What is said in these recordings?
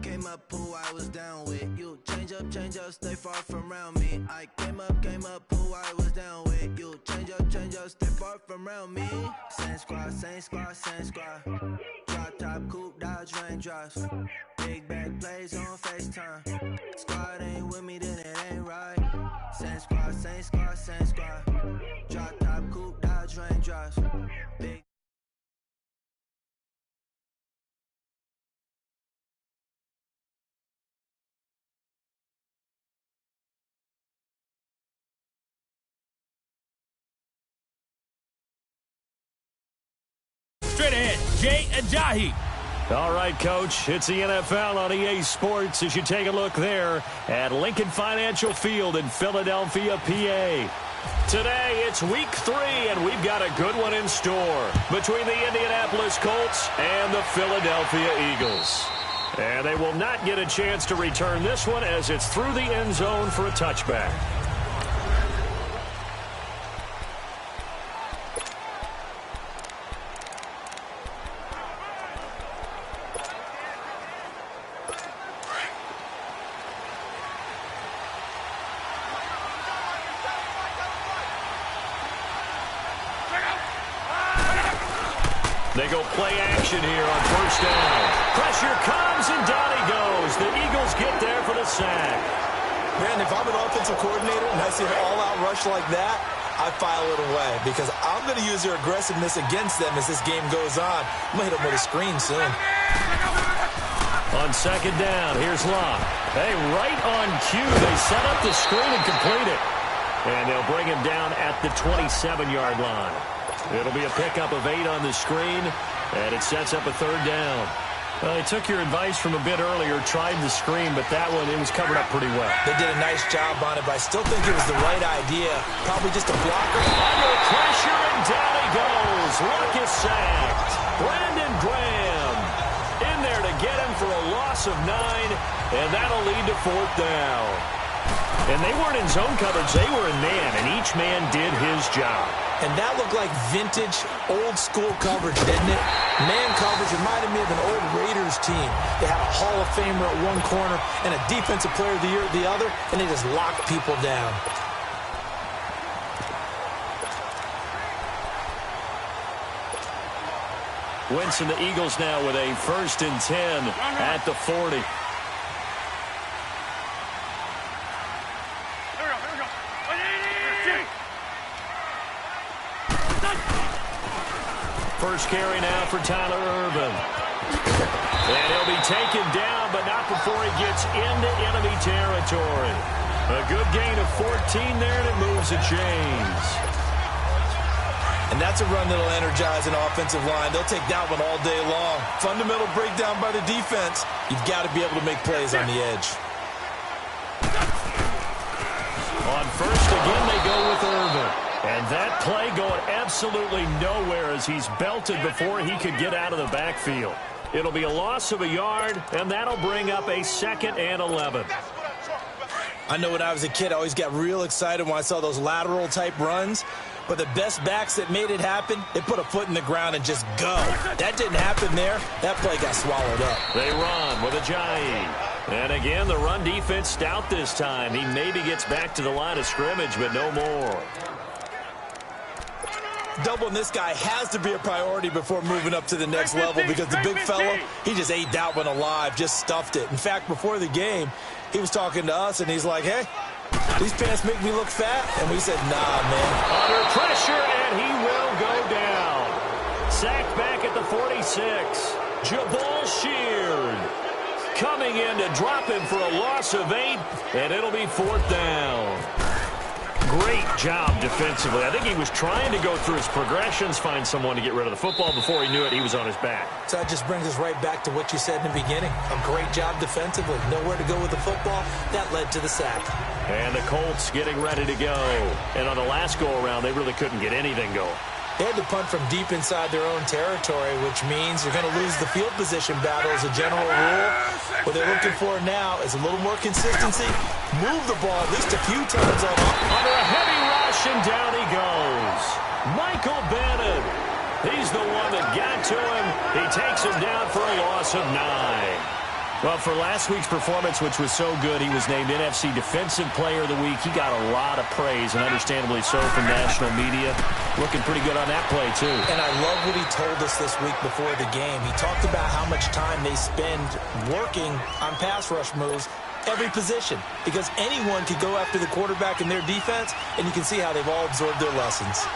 came up, who I was down with. You change up, stay far from around me. I came up, who I was down with. You change up, stay far from around me. Same squad, same squad, same squad. Drop top, coupe, dodge, raindrops. Big bag plays on FaceTime. Squad ain't with me, then it ain't right. Same squad, same squad, same squad. Drop top, coupe, dodge, raindrops. Big Straight ahead, Jay Ajayi. All right, Coach, it's the NFL on EA Sports as you take a look there at Lincoln Financial Field in Philadelphia, PA. Today, it's Week 3, and we've got a good one in store between the Indianapolis Colts and the Philadelphia Eagles. And they will not get a chance to return this one as it's through the end zone for a touchback. They go play action here on first down. Pressure comes, and down he goes. The Eagles get there for the sack. Man, if I'm an offensive coordinator and I see an all-out rush like that, I file it away because I'm going to use their aggressiveness against them as this game goes on. I'm going to hit them with a screen soon. On second down, here's Locke. Hey, right on cue, they set up the screen and complete it. And they'll bring him down at the 27-yard line. It'll be a pickup of 8 on the screen, and it sets up a third down. Well, they took your advice from a bit earlier, tried the screen, but that one, it was covered up pretty well. They did a nice job on it, but I still think it was the right idea. Probably just a blocker. Under pressure, and down he goes. Luck is sacked. Brandon Graham in there to get him for a loss of 9, and that'll lead to fourth down. And they weren't in zone coverage. They were in man, and each man did his job. And that looked like vintage, old-school coverage, didn't it? Man coverage reminded me of an old Raiders team. They had a Hall of Famer at one corner and a Defensive Player of the Year at the other, and they just locked people down. Wentz and the Eagles now with a 1st and 10 at the 40. First carry now for Tyler Ervin. And he'll be taken down, but not before he gets into enemy territory. A good gain of 14 there, and it moves the chains. And that's a run that'll energize an offensive line. They'll take that one all day long. Fundamental breakdown by the defense. You've got to be able to make plays on the edge. On first again, they go with Ervin. And that play going absolutely nowhere as he's belted before he could get out of the backfield. It'll be a loss of a yard, and that'll bring up a 2nd and 11. I know when I was a kid, I always got real excited when I saw those lateral-type runs. But the best backs that made it happen, they put a foot in the ground and just go. That didn't happen there. That play got swallowed up. They run with Ajayi. And again, the run defense stout this time. He maybe gets back to the line of scrimmage, but no more. Doubling this guy has to be a priority before moving up to the next level because the big fella, he just ate that one alive, just stuffed it. In fact, before the game, he was talking to us, and he's like, hey, these pants make me look fat. And we said, nah, man. Under pressure, and he will go down. Sacked back at the 46. Jabal Sheard coming in to drop him for a loss of 8, and it'll be 4th down. Great job defensively. I think he was trying to go through his progressions, find someone to get rid of the football. Before he knew it, he was on his back. So that just brings us right back to what you said in the beginning. A great job defensively. Nowhere to go with the football. That led to the sack. And the Colts getting ready to go. And on the last go-around, they really couldn't get anything going. They had to punt from deep inside their own territory, which means you're going to lose the field position battle as a general rule. What they're looking for now is a little more consistency. Move the ball at least a few times on under a heavy rush, and down he goes. Michael Bennett. He's the one that got to him. He takes him down for a loss of 9. Well, for last week's performance, which was so good, he was named NFC Defensive Player of the Week. He got a lot of praise, and understandably so, from national media. Looking pretty good on that play, too. And I love what he told us this week before the game. He talked about how much time they spend working on pass rush moves, every position, because anyone could go after the quarterback in their defense, and you can see how they've all absorbed their lessons.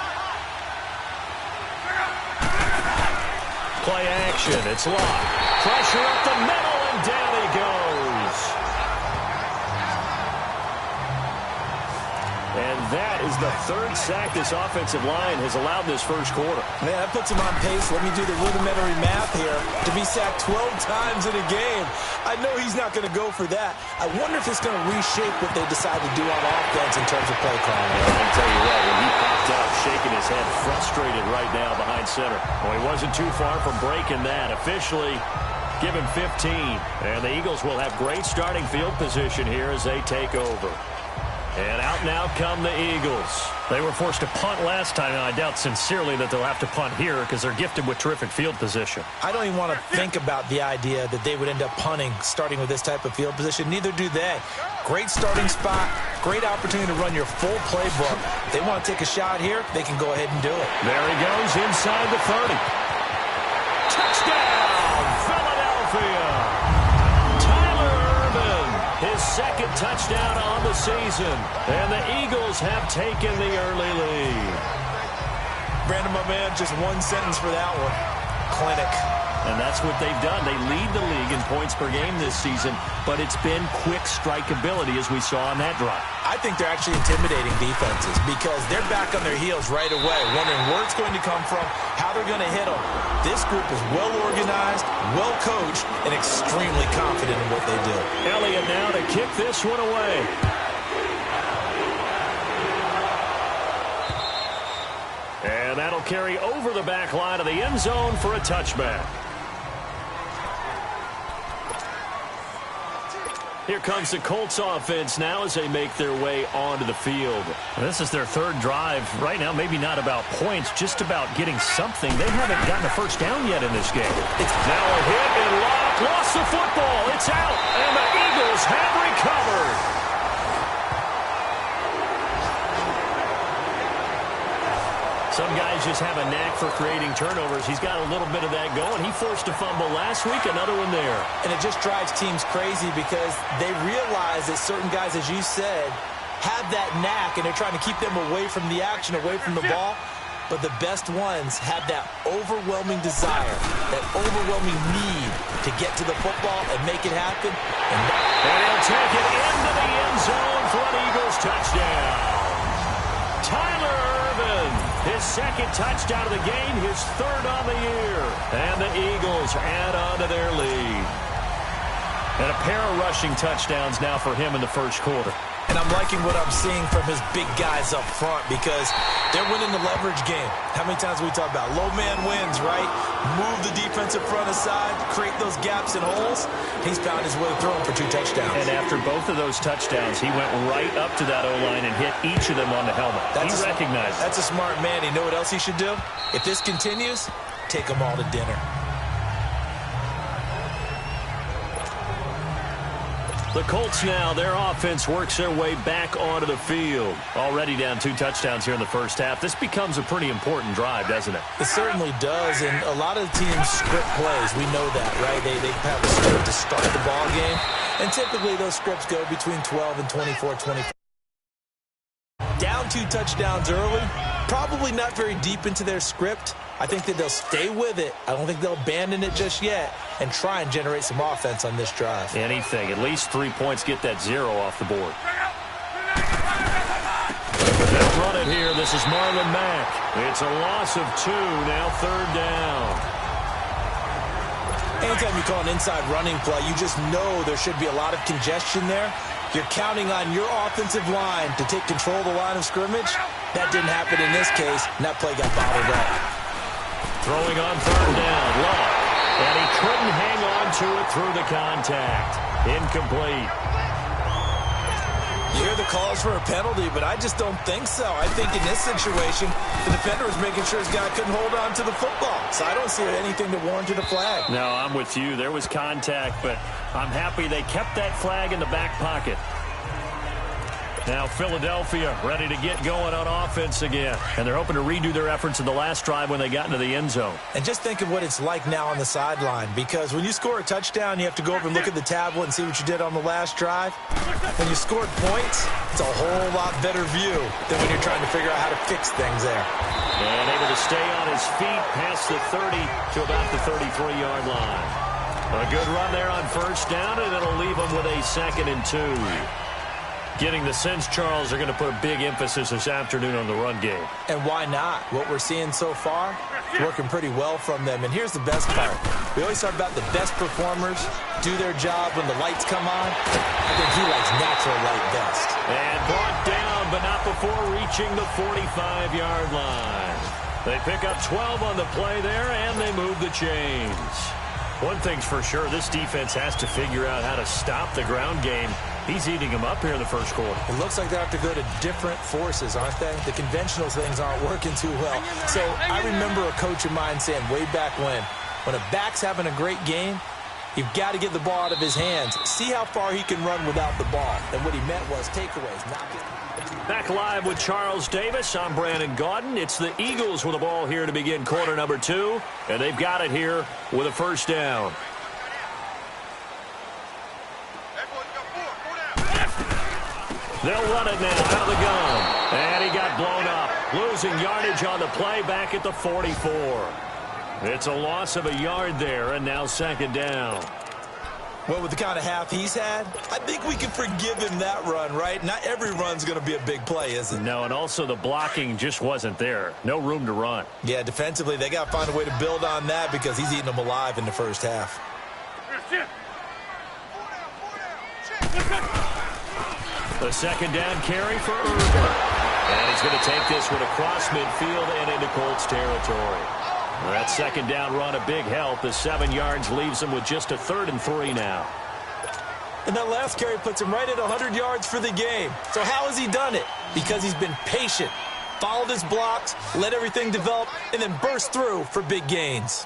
Play action. It's locked. Pressure up the middle, and down he goes. And that is the third sack this offensive line has allowed this first quarter. Man, that puts him on pace. Let me do the rudimentary math here. To be sacked 12 times in a game, I know he's not going to go for that. I wonder if it's going to reshape what they decide to do on offense in terms of play calling. I can tell you what, when he popped up, shaking his head, frustrated right now behind center. Well, he wasn't too far from breaking that. Officially, give him 15. And the Eagles will have great starting field position here as they take over. And out now come the Eagles. They were forced to punt last time, and I doubt sincerely that they'll have to punt here because they're gifted with terrific field position. I don't even want to think about the idea that they would end up punting starting with this type of field position. Neither do they. Great starting spot, great opportunity to run your full playbook. They want to take a shot here, they can go ahead and do it. There he goes inside the 30. Touchdown, Philadelphia. His second touchdown on the season. And the Eagles have taken the early lead. Brandon, my man, just one sentence for that one. Clinic. And that's what they've done. They lead the league in points per game this season, but it's been quick strikeability as we saw on that drive. I think they're actually intimidating defenses because they're back on their heels right away, wondering where it's going to come from, how they're going to hit them. This group is well organized, well coached, and extremely confident in what they do. Elliott now to kick this one away. And that'll carry over the back line of the end zone for a touchback. Here comes the Colts offense now as they make their way onto the field. This is their third drive. Right now, maybe not about points, just about getting something. They haven't gotten a first down yet in this game. It's now a hit and lost the football. It's out, and the Eagles have recovered. Some guys just have a knack for creating turnovers. He's got a little bit of that going. He forced a fumble last week, another one there. And it just drives teams crazy because they realize that certain guys, as you said, have that knack, and they're trying to keep them away from the action, away from the ball. But the best ones have that overwhelming desire, that overwhelming need to get to the football and make it happen. And he'll take it into the end zone for an Eagles touchdown. Tyler Ervin, his second touchdown of the game, his third on the year. And the Eagles add on to their lead. And a pair of rushing touchdowns now for him in the first quarter. And I'm liking what I'm seeing from his big guys up front because they're winning the leverage game. How many times we talk about low man wins, right? Move the defensive front aside, create those gaps and holes. He's found his way throwing for 2 touchdowns. And after both of those touchdowns, he went right up to that O-line and hit each of them on the helmet. He recognized it. That's a smart man. You know what else he should do? If this continues, take them all to dinner. The Colts now, their offense works their way back onto the field. Already down 2 touchdowns here in the first half. This becomes a pretty important drive, doesn't it? It certainly does, and a lot of teams script plays. We know that, right? They have a script to start the ball game, and typically those scripts go between 12 and 24. Down 2 touchdowns early, probably not very deep into their script. I think that they'll stay with it. I don't think they'll abandon it just yet and try and generate some offense on this drive. Anything. At least 3 points, get that 0 off the board. They'll run it here. This is Marlon Mack. It's a loss of 2, now 3rd down. Anytime you call an inside running play, you just know there should be a lot of congestion there. You're counting on your offensive line to take control of the line of scrimmage. That didn't happen in this case, and that play got bottled up. Throwing on 3rd down, Love. And he couldn't hang on to it through the contact. Incomplete. You hear the calls for a penalty, but I just don't think so. I think in this situation, the defender was making sure his guy couldn't hold on to the football. So I don't see anything that warranted a flag. No, I'm with you. There was contact, but I'm happy they kept that flag in the back pocket. Now Philadelphia ready to get going on offense again. And they're hoping to redo their efforts in the last drive when they got into the end zone. And just think of what it's like now on the sideline. Because when you score a touchdown, you have to go over and look at the tablet and see what you did on the last drive. When you scored points, it's a whole lot better view than when you're trying to figure out how to fix things there. And able to stay on his feet past the 30 to about the 33-yard line. A good run there on first down, and it'll leave them with a 2nd and 2. Getting the sense, Charles, are going to put a big emphasis this afternoon on the run game. And why not? What we're seeing so far, working pretty well from them. And here's the best part. We always talk about the best performers do their job when the lights come on. I think he likes natural light best. And brought down, but not before reaching the 45-yard line. They pick up 12 on the play there, and they move the chains. One thing's for sure, this defense has to figure out how to stop the ground game. He's eating them up here in the first quarter. It looks like they have to go to different forces, aren't they? The conventional things aren't working too well. So I remember a coach of mine saying way back when a back's having a great game, you've got to get the ball out of his hands. See how far he can run without the ball. And what he meant was takeaways, not get... Back live with Charles Davis. I'm Brandon Gaudin. It's the Eagles with the ball here to begin quarter number 2. And they've got it here with a first down. They'll run it now out of the gun. And he got blown up. Losing yardage on the play back at the 44. It's a loss of a yard there, and now 2nd down. Well, with the kind of half he's had, I think we can forgive him that run, right? Not every run's going to be a big play, is it? No, and also the blocking just wasn't there. No room to run. Yeah, defensively, they got to find a way to build on that because he's eating them alive in the first half. The 2nd down carry for Urban. And he's going to take this one across midfield and into Colts territory. That 2nd down run, a big help. The 7 yards leaves him with just a 3rd and 3 now. And that last carry puts him right at 100 yards for the game. So how has he done it? Because he's been patient, followed his blocks, let everything develop, and then burst through for big gains.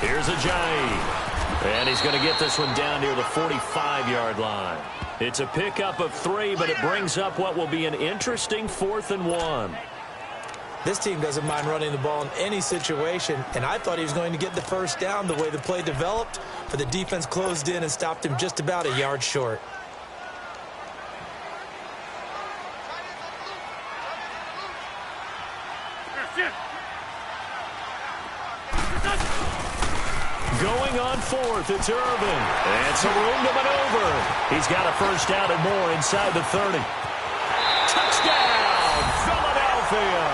Here's Ajayi. And he's going to get this one down near the 45-yard line. It's a pickup of 3, but it brings up what will be an interesting 4th and 1. This team doesn't mind running the ball in any situation, and I thought he was going to get the first down the way the play developed, but the defense closed in and stopped him just about a yard short. Going on 4th, it's Urban. And some room to maneuver. He's got a first down and more inside the 30. Touchdown, Philadelphia!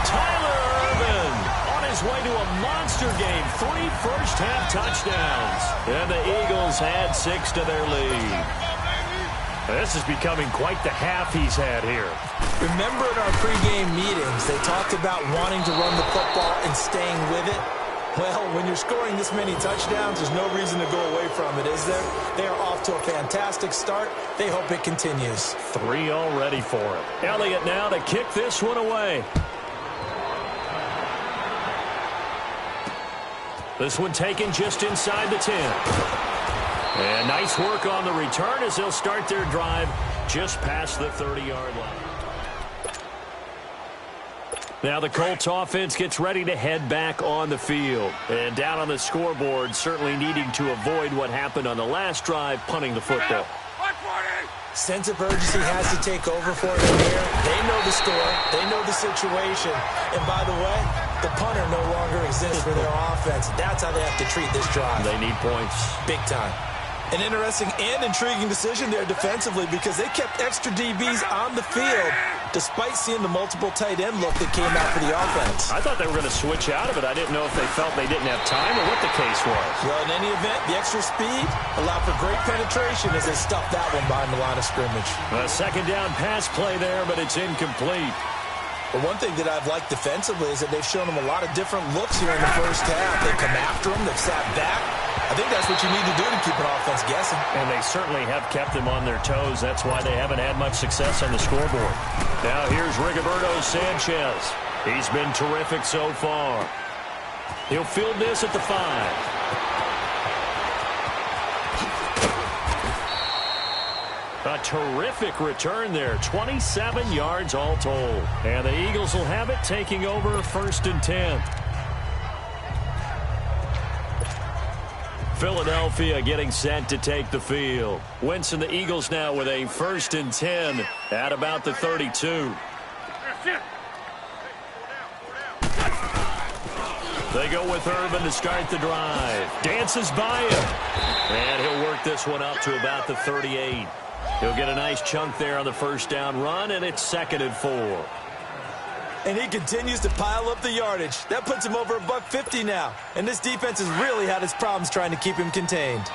Tyler Urban on his way to a monster game. 3 first-half touchdowns. And the Eagles add 6 to their lead. This is becoming quite the half he's had here. Remember in our pregame meetings, they talked about wanting to run the football and staying with it? Well, when you're scoring this many touchdowns, there's no reason to go away from it, is there? They are off to a fantastic start. They hope it continues. 3 already for him. Elliott now to kick this one away. This one taken just inside the 10. And nice work on the return as they'll start their drive just past the 30-yard line. Now the Colts offense gets ready to head back on the field. And down on the scoreboard, certainly needing to avoid what happened on the last drive, punting the football. Sense of urgency has to take over for them here. They know the score. They know the situation. And by the way, the punter no longer exists for their offense. That's how they have to treat this drive. They need points. Big time. An interesting and intriguing decision there defensively because they kept extra DBs on the field despite seeing the multiple tight end look that came out for the offense. I thought they were going to switch out of it. I didn't know if they felt they didn't have time or what the case was. Well, in any event, the extra speed allowed for great penetration as they stuffed that one behind the line of scrimmage. A 2nd down pass play there, but it's incomplete. But one thing that I've liked defensively is that they've shown them a lot of different looks here in the first half. They've come after them. They've sat back. I think that's what you need to do to keep an offense guessing. And they certainly have kept them on their toes. That's why they haven't had much success on the scoreboard. Now here's Rigoberto Sanchez. He's been terrific so far. He'll field this at the 5. A terrific return there. 27 yards all told. And the Eagles will have it, taking over 1st and 10. Philadelphia getting set to take the field. Wentz and the Eagles now with a 1st and 10 at about the 32. They go with Urban to start the drive. Dances by him. And he'll work this one up to about the 38. He'll get a nice chunk there on the 1st down run, and it's 2nd and 4. And he continues to pile up the yardage. That puts him over $150 now. And this defense has really had its problems trying to keep him contained.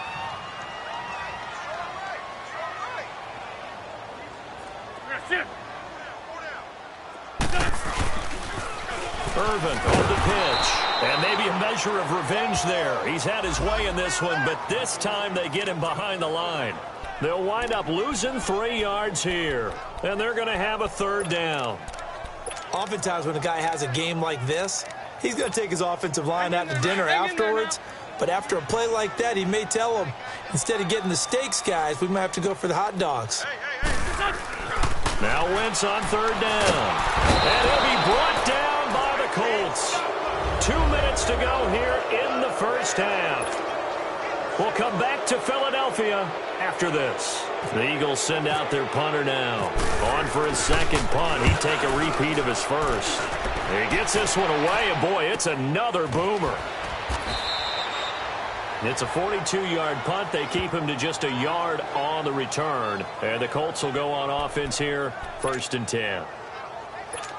Irvin on the pitch. And maybe a measure of revenge there. He's had his way in this one, but this time they get him behind the line. They'll wind up losing 3 yards here. And they're going to have a 3rd down. Oftentimes when a guy has a game like this, he's going to take his offensive line out to dinner afterwards. But after a play like that, he may tell them, instead of getting the steaks, guys, we might have to go for the hot dogs. Now Wentz on 3rd down. And he'll be brought down by the Colts. 2 minutes to go here in the 1st half. We'll come back to Philadelphia after this. The Eagles send out their punter now. On for his 2nd punt. He'd take a repeat of his 1st. He gets this one away, and boy, it's another boomer. It's a 42-yard punt. They keep him to just a yard on the return. And the Colts will go on offense here, 1st and 10.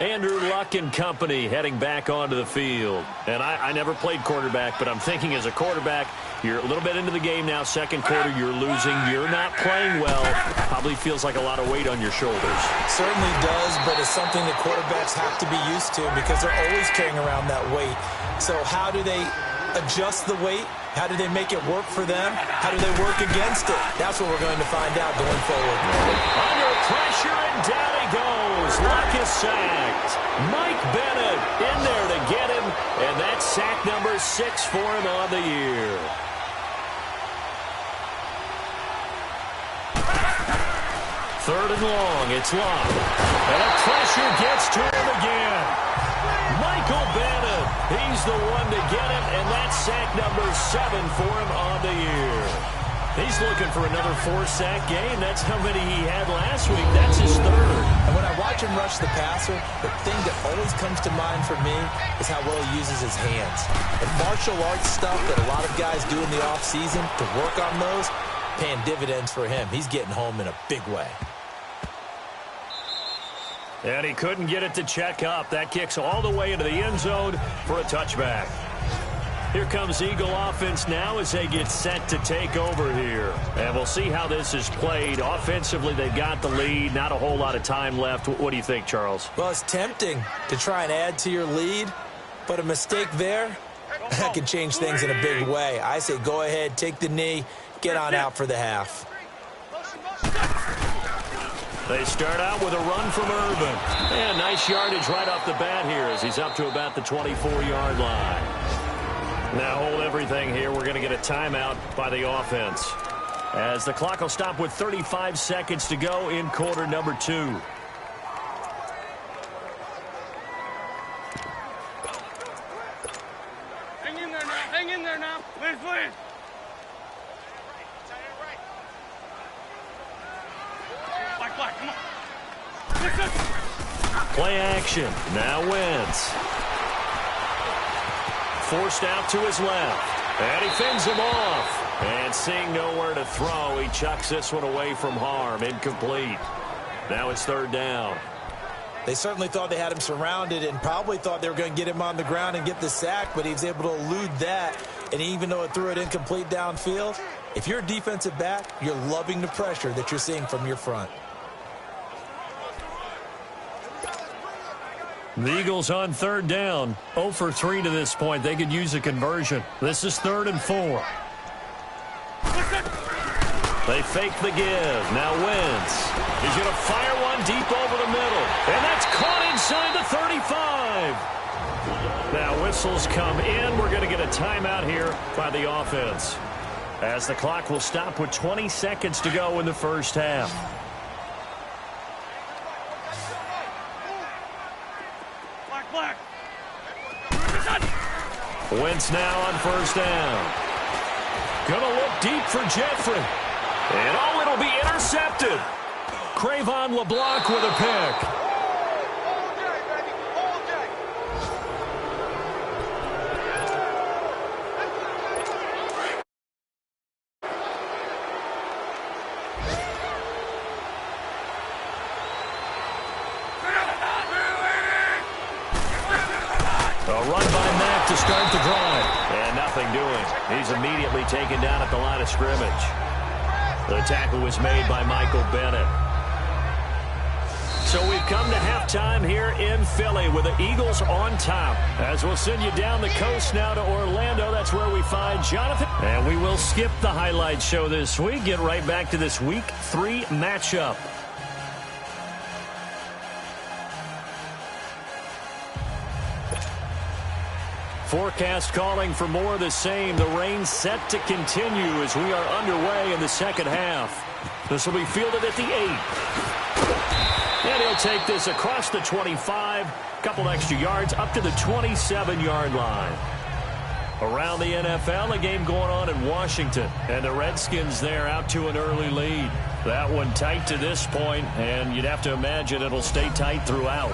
Andrew Luck and company heading back onto the field. And I never played quarterback, but I'm thinking as a quarterback, you're a little bit into the game now, 2nd quarter, you're losing, you're not playing well. Probably feels like a lot of weight on your shoulders. Certainly does, but it's something that quarterbacks have to be used to because they're always carrying around that weight. So how do they adjust the weight? How do they make it work for them? How do they work against it? That's what we're going to find out going forward. Under pressure, and down he goes. Luck is sacked. Mike Bennett in there to get him, and that's sack number 6 for him on the year. Third and long, it's Luck. And the pressure gets to him again. Michael Bennett, he's the one to get him, and that's sack number 7 for him on the year. He's looking for another 4-sack game. That's how many he had last week. That's his 3rd. And when I watch him rush the passer, the thing that always comes to mind for me is how well he uses his hands. The martial arts stuff that a lot of guys do in the offseason to work on those, paying dividends for him. He's getting home in a big way. And he couldn't get it to check up. That kicks all the way into the end zone for a touchback. Here comes Eagle offense now as they get set to take over here. And we'll see how this is played. Offensively, they've got the lead. Not a whole lot of time left. What do you think, Charles? Well, it's tempting to try and add to your lead, but a mistake there, that can change things in a big way. I say go ahead, take the knee, get on out for the half. They start out with a run from Urban. And nice yardage right off the bat here as he's up to about the 24-yard line. Now hold everything here. We're going to get a timeout by the offense, as the clock will stop with 35 seconds to go in quarter number 2. Hang in there now. Hang in there now. Please, please. Black, come on. Play action. Now Wentz. Forced out to his left. And he fends him off. And seeing nowhere to throw, he chucks this one away from harm. Incomplete. Now it's 3rd down. They certainly thought they had him surrounded and probably thought they were going to get him on the ground and get the sack, but he was able to elude that. And even though it threw it incomplete downfield, if you're a defensive back, you're loving the pressure that you're seeing from your front. The Eagles on 3rd down. 0 for 3 to this point. They could use a conversion. This is 3rd and 4. They fake the give. Now Wentz. He's going to fire one deep over the middle. And that's caught inside the 35. Now whistles come in. We're going to get a timeout here by the offense, as the clock will stop with 20 seconds to go in the first half. Black. Wentz now on first down. Gonna look deep for Jeffrey. And it'll be intercepted. Cravon LeBlanc with a pick. To start the drive. And nothing doing. He's immediately taken down at the line of scrimmage. The tackle was made by Michael Bennett. So we've come to halftime here in Philly with the Eagles on top. As we'll send you down the coast now to Orlando. That's where we find Jonathan. And we will skip the highlight show this week. Get right back to this Week 3 matchup. Forecast calling for more of the same. The rain set to continue as we are underway in the second half. This will be fielded at the 8. And he'll take this across the 25. Couple extra yards up to the 27-yard line. Around the NFL, a game going on in Washington. And the Redskins there out to an early lead. That one tight to this point, and you'd have to imagine it'll stay tight throughout.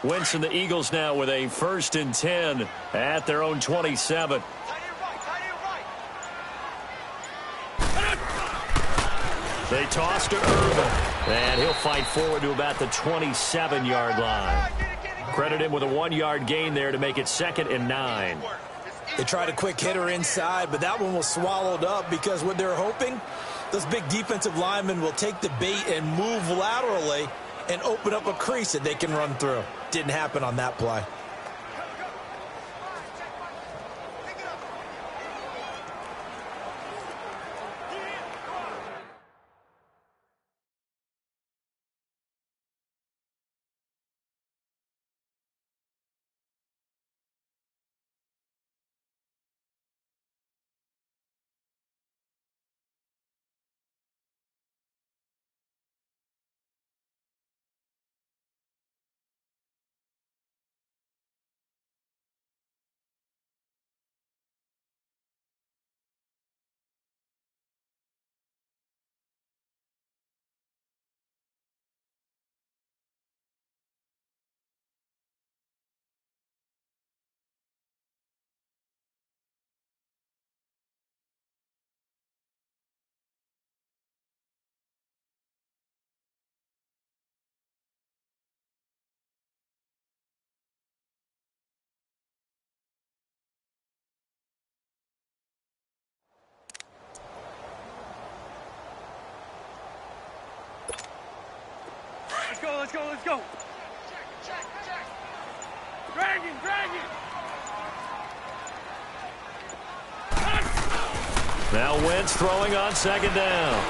Wentz and the Eagles now with a 1st and 10 at their own 27. They toss to Irvin, and he'll fight forward to about the 27-yard line. Credit him with a 1-yard gain there to make it 2nd and 9. They tried a quick hitter inside, but that one was swallowed up because what they're hoping, those big defensive linemen will take the bait and move laterally and open up a crease that they can run through. Didn't happen on that play. Let's go. Drag it. Now Wentz throwing on 2nd down.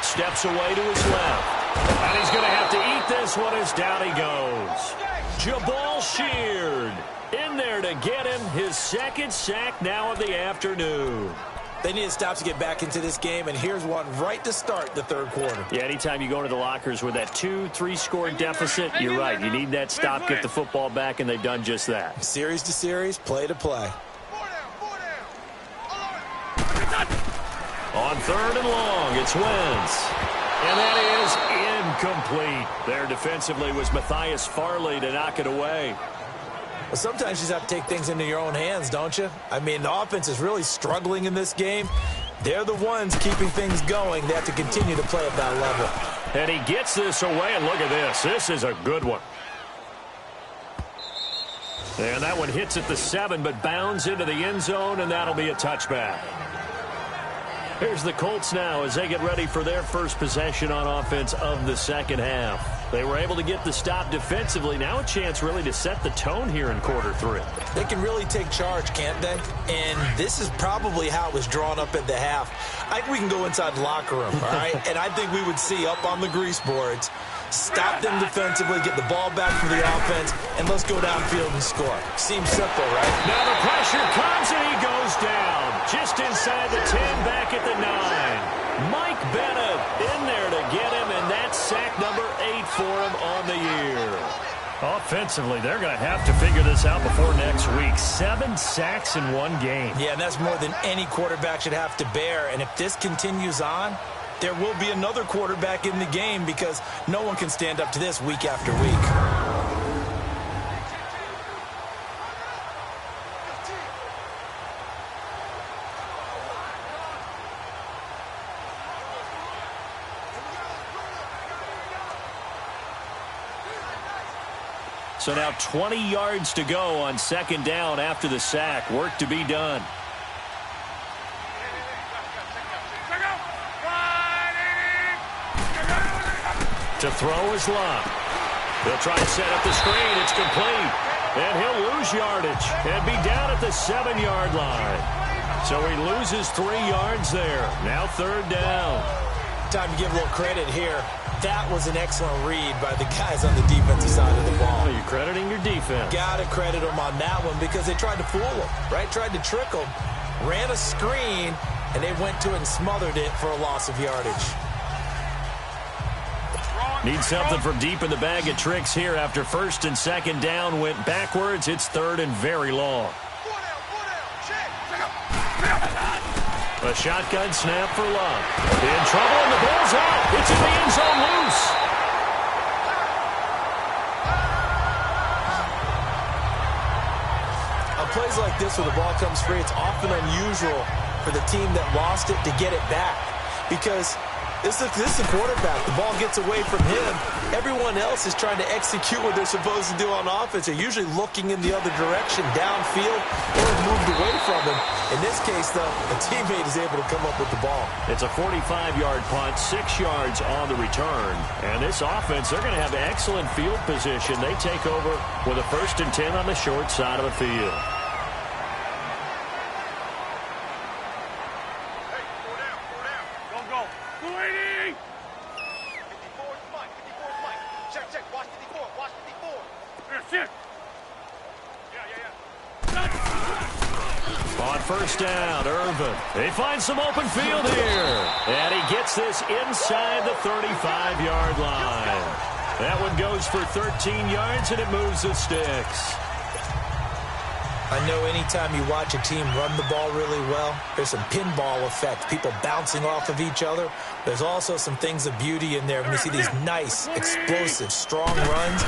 Steps away to his left. And he's going to have to eat this one as down he goes. Jabal Sheard in there to get him his 2nd sack now of the afternoon. They need a stop to get back into this game, and here's one right to start the 3rd quarter. Yeah, anytime you go into the lockers with that 2-3 score deficit, you're right. You need that stop, get the football back, and they've done just that. Series to series, play to play. On 3rd and long, it's Wentz. And that is incomplete. There defensively was Matthias Farley to knock it away. Well, sometimes you just have to take things into your own hands, don't you? I mean, the offense is really struggling in this game. They're the ones keeping things going. They have to continue to play at that level. And he gets this away, and look at this. This is a good one. And that one hits at the 7, but bounds into the end zone, and that'll be a touchback. Here's the Colts now as they get ready for their first possession on offense of the second half. They were able to get the stop defensively. Now a chance really to set the tone here in quarter 3. They can really take charge, can't they? And this is probably how it was drawn up at the half. I think we can go inside the locker room, all right? And I think we would see up on the grease boards, stop them defensively, get the ball back for the offense, and let's go downfield and score. Seems simple, right? Now the pressure comes, and he goes down. Just inside the 10, back at the 9. Mike Bennett in there to get him, and that's sack number 8 for him on the year. Offensively, they're going to have to figure this out before next week. 7 sacks in one game. Yeah, and that's more than any quarterback should have to bear. And if this continues on, there will be another quarterback in the game because no one can stand up to this week after week. So now 20 yards to go on second down after the sack. Work to be done. To throw is Love. He'll try and set up the screen. It's complete. And he'll lose yardage and be down at the 7-yard line. So he loses 3 yards there. Now third down. Time to give a little credit here. That was an excellent read by the guys on the defensive side of the ball. Oh, you're crediting your defense. Got to credit them on that one because they tried to fool them, right? Tried to trick them, ran a screen, and they went to it and smothered it for a loss of yardage. Need something from deep in the bag of tricks here after first and second down went backwards. It's third and very long. A shotgun snap for Love. In trouble, and the ball's out. It's in the end zone loose. On plays like this where the ball comes free, it's often unusual for the team that lost it to get it back because this is the quarterback. The ball gets away from him. Everyone else is trying to execute what they're supposed to do on offense. They're usually looking in the other direction, downfield, or moved away from him. In this case, though, a teammate is able to come up with the ball. It's a 45-yard punt, 6 yards on the return. And this offense, they're going to have excellent field position. They take over with a 1st and 10 on the short side of the field. On first down, Irvin. They find some open field here. And he gets this inside the 35-yard line. That one goes for 13 yards, and it moves the sticks. I know anytime you watch a team run the ball really well, there's some pinball effect, people bouncing off of each other. There's also some things of beauty in there when you see these nice, explosive, strong runs.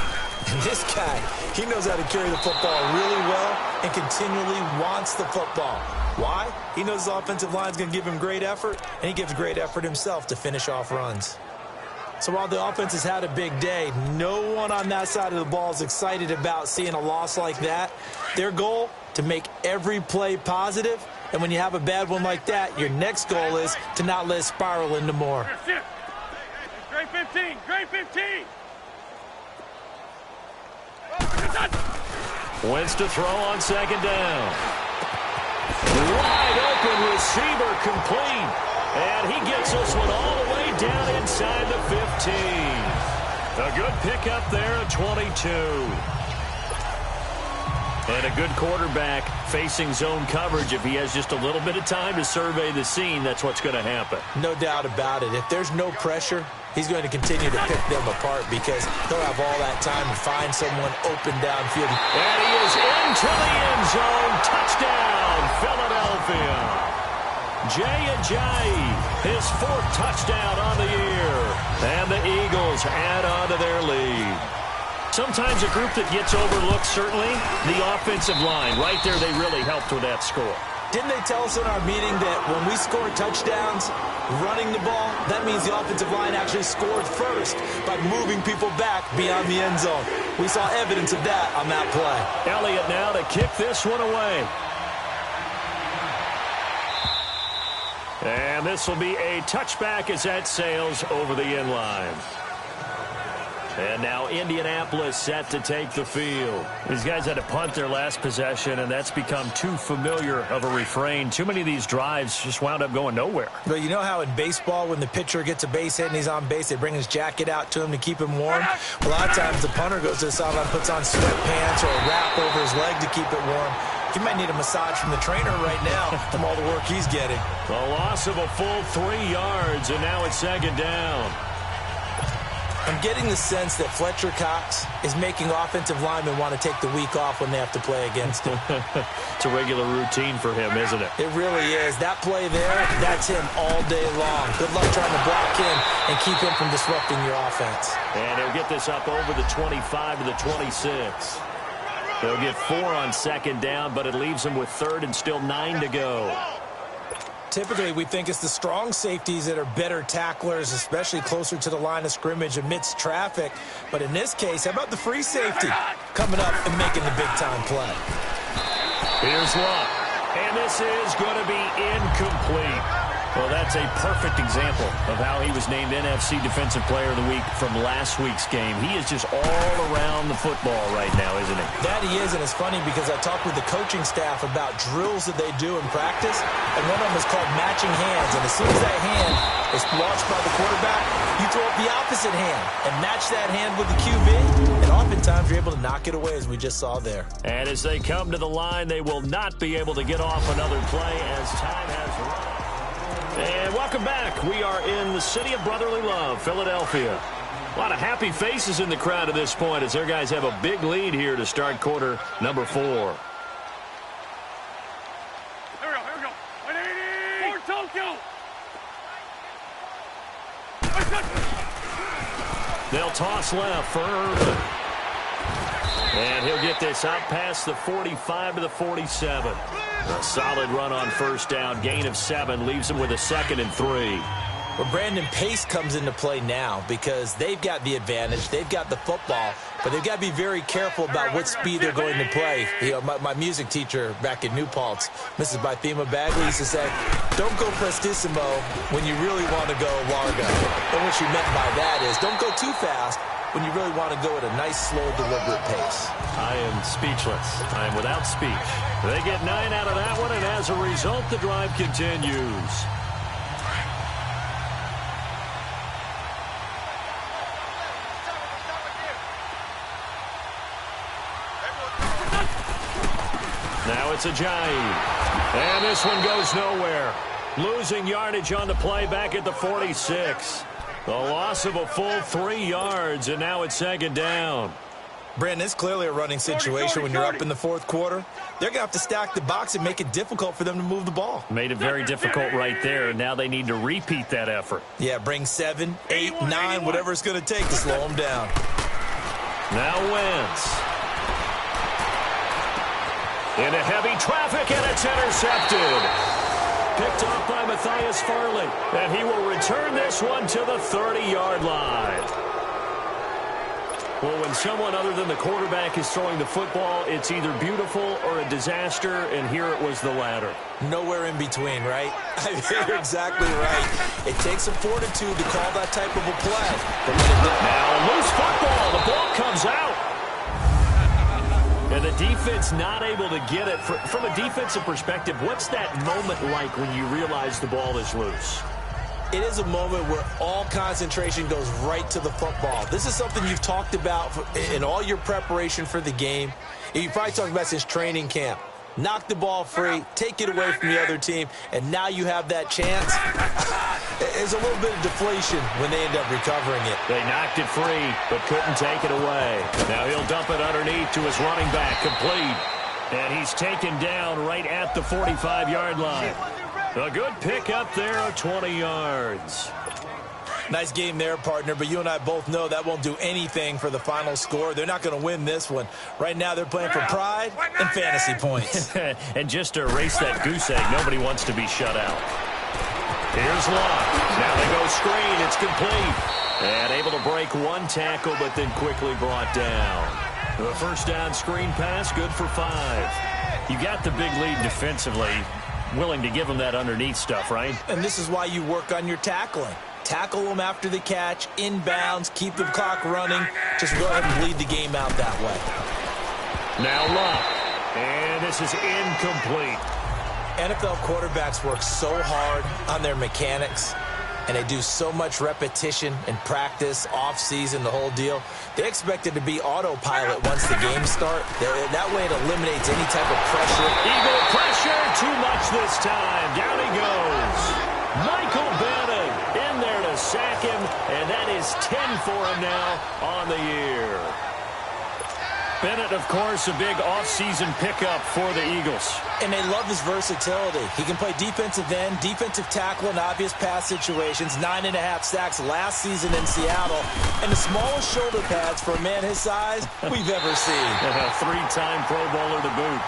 And this guy, he knows how to carry the football really well and continually wants the football. Why? He knows his offensive line is going to give him great effort, and he gives great effort himself to finish off runs. So while the offense has had a big day, no one on that side of the ball is excited about seeing a loss like that. Their goal, to make every play positive, and when you have a bad one like that, your next goal is to not let it spiral into more. Grade 15, grade 15. Wentz to throw on second down. Wide open receiver complete. And he gets this one all the way down inside the 15. A good pickup there at 22. And a good quarterback facing zone coverage. If he has just a little bit of time to survey the scene, that's what's going to happen. No doubt about it. If there's no pressure, he's going to continue to pick them apart because he'll have all that time to find someone open downfield. And he is into the end zone. Touchdown, Philadelphia. Jay Ajayi, his 4th touchdown on the year. And the Eagles add on to their lead. Sometimes a group that gets overlooked, certainly, the offensive line. Right there, they really helped with that score. Didn't they tell us in our meeting that when we score touchdowns running the ball, that means the offensive line actually scored first by moving people back beyond the end zone? We saw evidence of that on that play. Elliott now to kick this one away. And this will be a touchback as that sails over the end line. And now Indianapolis set to take the field. These guys had to punt their last possession, and that's become too familiar of a refrain. Too many of these drives just wound up going nowhere. But you know how in baseball, when the pitcher gets a base hit and he's on base, they bring his jacket out to him to keep him warm? A lot of times the punter goes to the sideline, puts on sweatpants or a wrap over his leg to keep it warm. He might need a massage from the trainer right now from all the work he's getting. The loss of a full 3 yards, and now it's second down. I'm getting the sense that Fletcher Cox is making offensive linemen want to take the week off when they have to play against him. It's a regular routine for him, isn't it? It really is. That play there, that's him all day long. Good luck trying to block him and keep him from disrupting your offense. And he'll get this up over the 25 to the 26. They'll get 4 on second down, but it leaves them with third and still 9 to go. Typically, we think it's the strong safeties that are better tacklers, especially closer to the line of scrimmage amidst traffic. But in this case, how about the free safety coming up and making the big-time play? Here's Luck. And this is going to be incomplete. Well, that's a perfect example of how he was named NFC Defensive Player of the Week from last week's game. He is just all around the football right now, isn't he? That he is, and it's funny because I talked with the coaching staff about drills that they do in practice, and one of them is called matching hands. And as soon as that hand is launched by the quarterback, you throw up the opposite hand and match that hand with the QB, and oftentimes you're able to knock it away, as we just saw there. And as they come to the line, they will not be able to get off another play as time has run. And welcome back. We are in the city of brotherly love, Philadelphia. A lot of happy faces in the crowd at this point as their guys have a big lead here to start quarter number 4. Here we go. 180! For Tokyo! They'll toss left for Urban. And he'll get this out past the 45 to the 47. A solid run on first down. Gain of 7 leaves him with a 2nd and 3. Well, Brandon, pace comes into play now because they've got the advantage. They've got the football, but they've got to be very careful about what speed they're going to play. You know, my music teacher back in New Paltz, Mrs. Bythema Bagley, used to say, don't go prestissimo when you really want to go largo. And what she meant by that is don't go too fast when you really want to go at a nice, slow, deliberate pace. I am speechless. I am without speech. They get 9 out of that one, and as a result, the drive continues. Now it's Ajayi. And this one goes nowhere. Losing yardage on the play back at the 46. The loss of a full 3 yards, and now it's second down. Brandon, it's clearly a running situation when you're up in the fourth quarter. They're going to have to stack the box and make it difficult for them to move the ball. Made it very difficult right there. Now they need to repeat that effort. Yeah, bring 7, 8, 9, whatever it's going to take to slow them down. Now Wentz. Into heavy traffic, and it's intercepted. Picked off by Matthias Farley, and he will return this one to the 30-yard line. Well, when someone other than the quarterback is throwing the football, it's either beautiful or a disaster, and here it was the latter. Nowhere in between, right? You're exactly right. It takes some fortitude to call that type of a play. Now, loose football. The ball comes out. And the defense not able to get it. From a defensive perspective, what's that moment like when you realize the ball is loose? It is a moment where all concentration goes right to the football. This is something you've talked about in all your preparation for the game. You've probably talked about since training camp. Knock the ball free, take it away from the other team, and now you have that chance. There's a little bit of deflation when they end up recovering it. They knocked it free, but couldn't take it away. Now he'll dump it underneath to his running back, complete. And he's taken down right at the 45-yard line. A good pick up there of 20 yards. Nice game there, partner, but you and I both know that won't do anything for the final score. They're not going to win this one. Right now they're playing for pride and fantasy points. And just to erase that goose egg, nobody wants to be shut out. Here's Locke. Now they go screen. It's complete. And able to break one tackle, but then quickly brought down. The first down screen pass, good for 5. You got the big lead defensively. Willing to give them that underneath stuff, right? And this is why you work on your tackling. Tackle them after the catch, inbounds, keep the clock running. Just go ahead and bleed the game out that way. Now Locke. And this is incomplete. NFL quarterbacks work so hard on their mechanics, and they do so much repetition and practice, off-season, the whole deal. They expect it to be autopilot once the games start. That way it eliminates any type of pressure. Eagle pressure, too much this time. Down he goes. Michael Bannon in there to sack him, and that is 10 for him now on the year. Bennett, of course, a big off-season pickup for the Eagles. And they love his versatility. He can play defensive end, defensive tackle in obvious pass situations, 9.5 sacks last season in Seattle, and the smallest shoulder pads for a man his size we've ever seen. Three-time Pro Bowler to boot.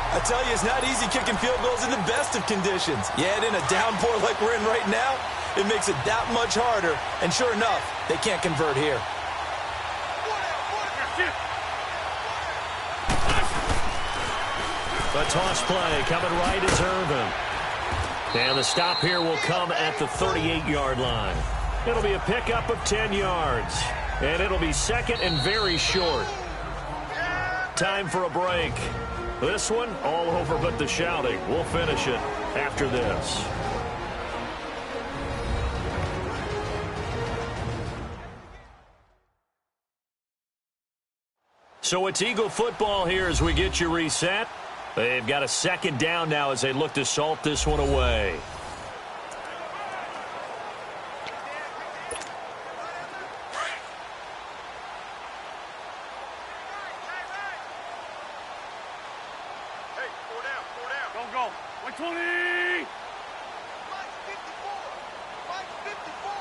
I tell you, it's not easy kicking field goals in the best of conditions. Yet in a downpour like we're in right now, it makes it that much harder. And sure enough, they can't convert here. The toss play coming right is Irvin. And the stop here will come at the 38-yard line. It'll be a pickup of 10 yards. And it'll be second and very short. Time for a break. This one, all over but the shouting. We'll finish it after this. So it's Eagle football here as we get you reset. They've got a second down now as they look to salt this one away. Hey, 4 down, 4 down. Go, go. 120. Mike's 54. Mike's 54.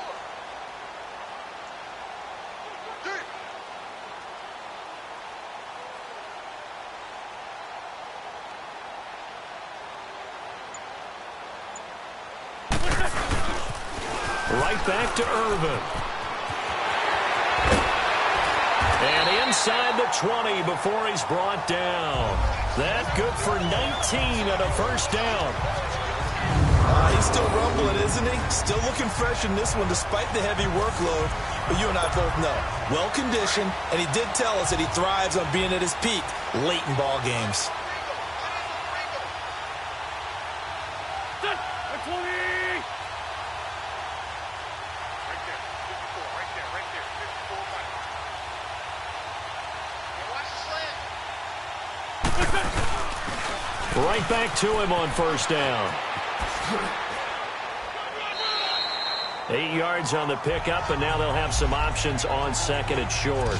Right back to Irvin. And inside the 20 before he's brought down. That good for 19 and a first down. He's still rumbling, isn't he? Still looking fresh in this one despite the heavy workload. But you and I both know, well-conditioned, and he did tell us that he thrives on being at his peak late in ball games. Right back to him on first down. 8 yards on the pickup, and now they'll have some options on second and short.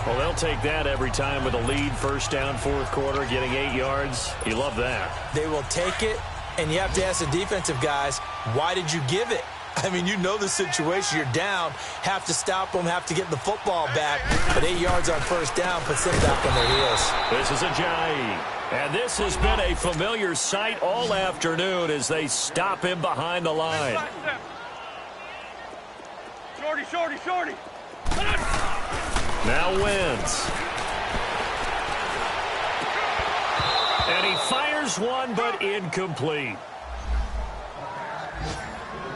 Well, they'll take that every time with a lead, first down, fourth quarter, getting 8 yards. You love that. They will take it, and you have to ask the defensive guys, why did you give it? I mean, you know the situation. You're down, have to stop them, have to get the football back. But 8 yards on first down puts them back on their heels. This is Ajayi. And this has been a familiar sight all afternoon as they stop him behind the line. Shorty, shorty, shorty. Now wins. And he fires one, but incomplete.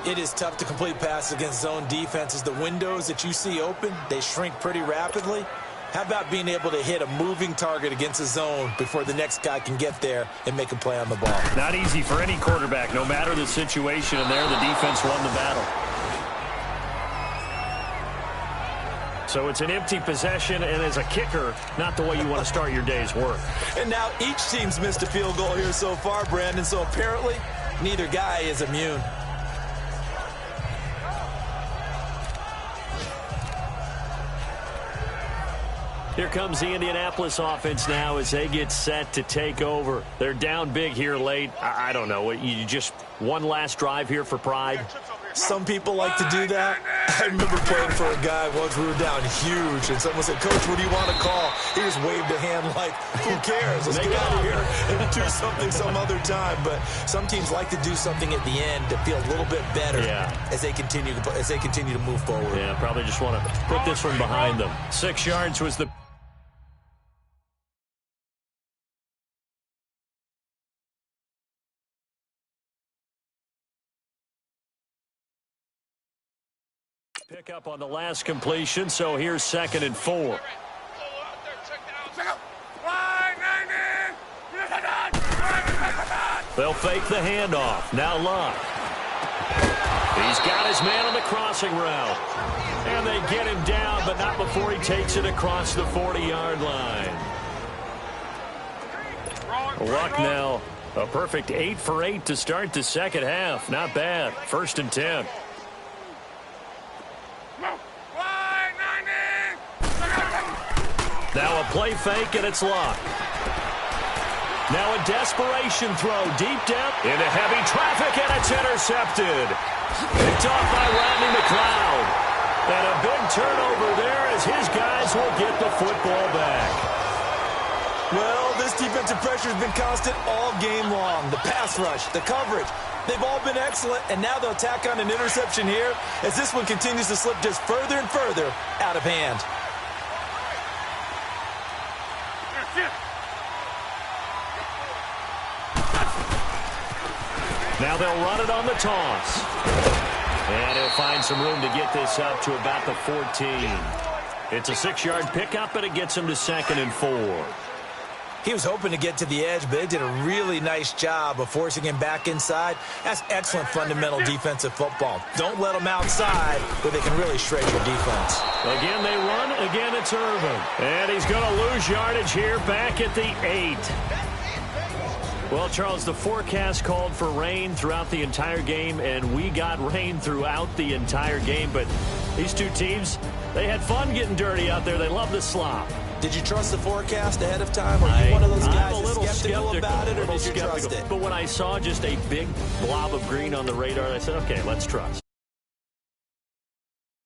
It is tough to complete passes against zone defenses. The windows that you see open, they shrink pretty rapidly. How about being able to hit a moving target against a zone before the next guy can get there and make a play on the ball? Not easy for any quarterback, no matter the situation, and there the defense won the battle. So it's an empty possession, and as a kicker, not the way you want to start your day's work. And now each team's missed a field goal here so far, Brandon, so apparently neither guy is immune. Here comes the Indianapolis offense now as they get set to take over. They're down big here late. I don't know. You just one last drive here for pride? Some people like to do that. I remember playing for a guy once. We were down huge, and someone said, "Coach, what do you want to call?" He just waved a hand like, "Who cares? Let's get out of here and do something some other time." But some teams like to do something at the end to feel a little bit better as they continue to move forward. Yeah, probably just want to put this one behind them. 6 yards was the... Pick up on the last completion, so here's 2nd and 4. They'll fake the handoff. Now Luck. He's got his man on the crossing route. And they get him down, but not before he takes it across the 40-yard line. Luck now a perfect 8 for 8 to start the second half. Not bad. 1st and 10. Now a play fake, and it's Luck. Now a desperation throw deep down into heavy traffic, and it's intercepted. Picked off by Rodney McLeod. And a big turnover there as his guys will get the football back. Well, this defensive pressure has been constant all game long. The pass rush, the coverage, they've all been excellent, and now they'll tack on an interception here as this one continues to slip just further and further out of hand. Now they'll run it on the toss. And he'll find some room to get this up to about the 14. It's a 6-yard pickup, and it gets him to 2nd and 4. He was hoping to get to the edge, but they did a really nice job of forcing him back inside. That's excellent fundamental defensive football. Don't let them outside where they can really shred your defense. Again they run. Again it's Irvin. And he's going to lose yardage here back at the 8. Well, Charles, the forecast called for rain throughout the entire game, and we got rain throughout the entire game. But these two teams, they had fun getting dirty out there. They love the slop. Did you trust the forecast ahead of time? Or are you one of those guys I'm a little skeptical about it, or did you trust it? But when I saw just a big blob of green on the radar, I said, okay, let's trust.